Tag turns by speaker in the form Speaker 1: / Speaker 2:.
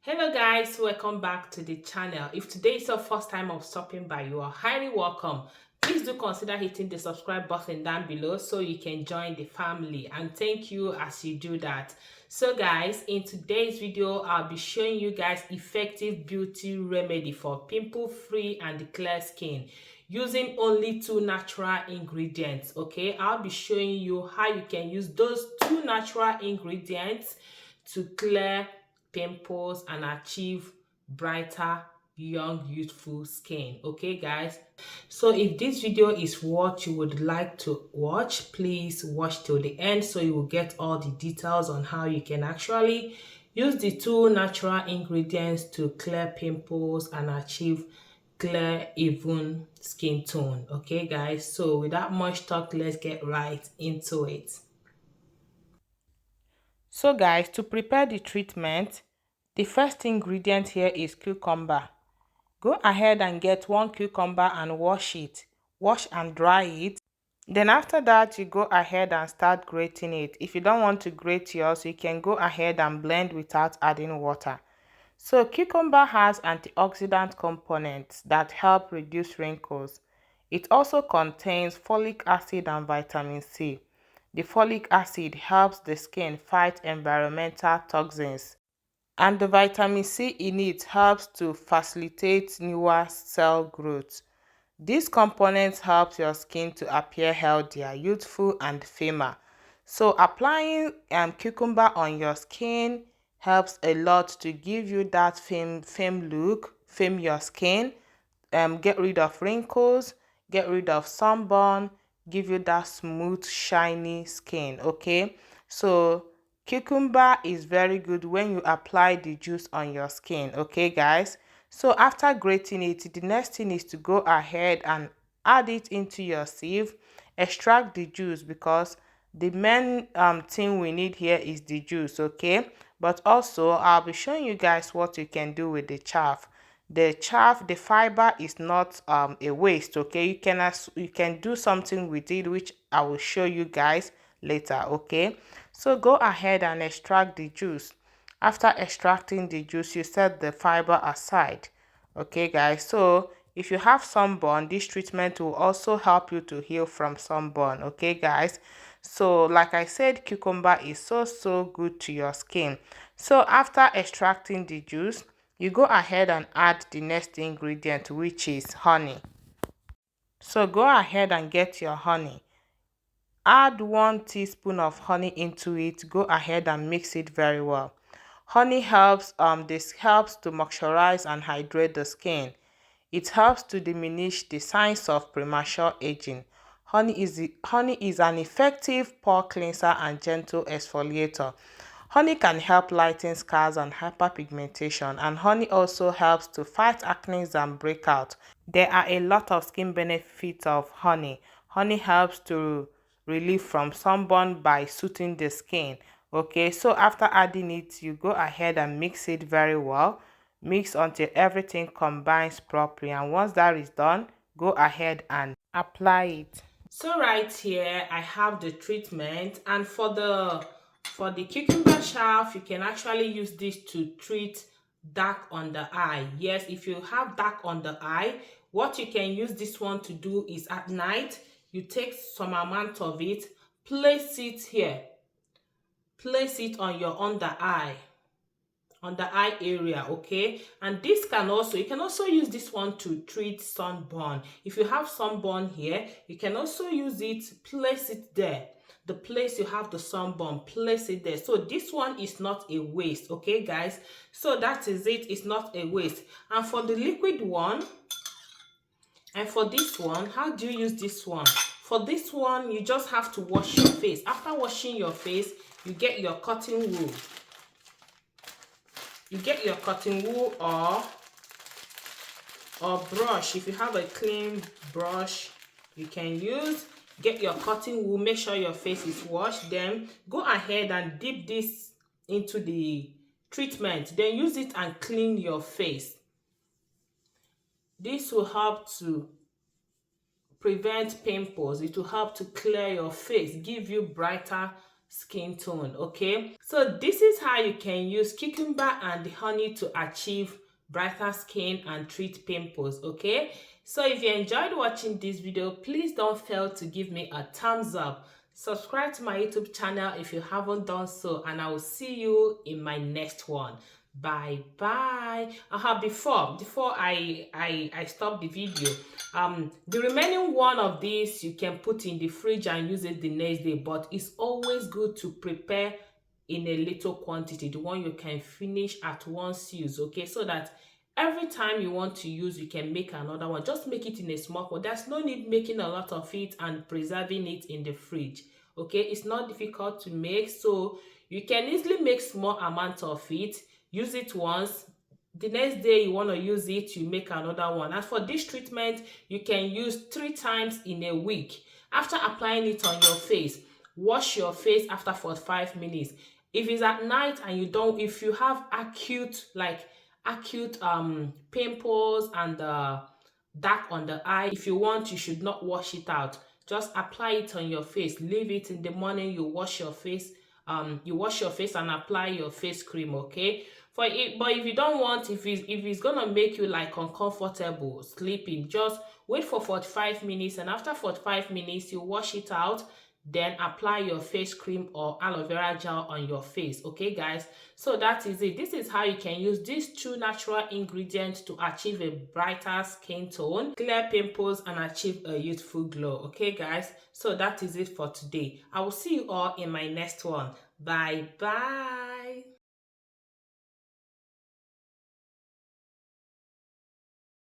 Speaker 1: Hello guys, welcome back to the channel. If today is your first time of stopping by, you are highly welcome. Please do consider hitting the subscribe button down below so you can join the family, and thank you as you do that. So guys, in today's video I'll be showing you guys effective beauty remedy for pimple free and clear skin using only two natural ingredients. Okay, I'll be showing you how you can use those two natural ingredients to clear pimples and achieve brighter, young, youthful skin. Okay guys, so if this video is what you would like to watch, please watch till the end so you will get all the details on how you can actually use the two natural ingredients to clear pimples and achieve clear, even skin tone. Okay guys, so without much talk, let's get right into it. So guys, to prepare the treatment, the first ingredient here is cucumber. Go ahead and get one cucumber and wash it. Wash and dry it. Then after that, you go ahead and start grating it. If you don't want to grate yours, you can go ahead and blend without adding water. So cucumber has antioxidant components that help reduce wrinkles. It also contains folic acid and vitamin C. The folic acid helps the skin fight environmental toxins, and the vitamin C in it helps to facilitate newer cell growth. These components help your skin to appear healthier, youthful, and firmer. So applying cucumber on your skin helps a lot to give you that firm look, firm your skin, get rid of wrinkles, get rid of sunburn, give you that smooth, shiny skin. Okay, so cucumber is very good when you apply the juice on your skin. Okay guys, so after grating it, the next thing is to go ahead and add it into your sieve, extract the juice, because the main thing we need here is the juice. Okay, but also I'll be showing you guys what you can do with the chaff. The chaff, the fiber is not a waste. Okay, you can do something with it, which I will show you guys later. Okay, so go ahead and extract the juice. After extracting the juice, you set the fiber aside. Okay guys, so if you have sunburn, this treatment will also help you to heal from sunburn. Okay guys, so like I said, cucumber is so good to your skin. So after extracting the juice, you go ahead and add the next ingredient, which is honey. So go ahead and get your honey. Add 1 teaspoon of honey into it. Go ahead and mix it very well. Honey helps this helps to moisturize and hydrate the skin. It helps to diminish the signs of premature aging. Honey is an effective pore cleanser and gentle exfoliator. Honey can help lighten scars and hyperpigmentation, and honey also helps to fight acne and breakout. There are a lot of skin benefits of honey. Honey helps to relieve from sunburn by soothing the skin. Okay, so after adding it, you go ahead and mix it very well. Mix until everything combines properly, and once that is done, go ahead and apply it. So right here I have the treatment, and for the cucumber chaff, you can actually use this to treat dark under eye. Yes, if you have dark under eye, what you can use this one to do is at night you take some amount of it, place it here, place it on your under eye area. Okay, and this can also, you can also use this one to treat sunburn. If you have sunburn here, you can also use it, place it there, the place you have the sunburn, place it there. So this one is not a waste. Okay guys, so that is it, it's not a waste. And for the liquid one, and for this one, how do you use this one? For this one, you just have to wash your face. After washing your face, you get your cotton wool. You get your cotton wool or brush. If you have a clean brush, you can use. Get your cotton wool, make sure your face is washed. Then go ahead and dip this into the treatment. Then use it and clean your face. This will help to prevent pimples. It will help to clear your face, give you brighter, skin tone. Okay, so this is how you can use cucumber and the honey to achieve brighter skin and treat pimples. Okay, so if you enjoyed watching this video, please don't fail to give me a thumbs up. Subscribe to my YouTube channel if you haven't done so, and I will see you in my next one. Bye bye. Before I stop the video, the remaining one of these you can put in the fridge and use it the next day, but it's always good to prepare in a little quantity, the one you can finish at once use. Okay, so that every time you want to use, you can make another one. Just make it in a small pot. There's no need making a lot of it and preserving it in the fridge. Okay, it's not difficult to make, so you can easily make small amounts of it, use it once, the next day you want to use it, you make another one. And for this treatment, you can use 3 times in a week. After applying it on your face, wash your face after 45 minutes. If it's at night and if you have acute pimples and dark on the eye, if you want, you should not wash it out. Just apply it on your face, leave it. In the morning you wash your face, and apply your face cream. Okay, for it. But if you don't want, if it's gonna make you like uncomfortable sleeping, just wait for 45 minutes, and after 45 minutes you wash it out, then apply your face cream or aloe vera gel on your face. Okay guys, so that is it. This is how you can use these 2 natural ingredients to achieve a brighter skin tone, clear pimples, and achieve a youthful glow. Okay guys, so that is it for today. I will see you all in my next one. Bye bye.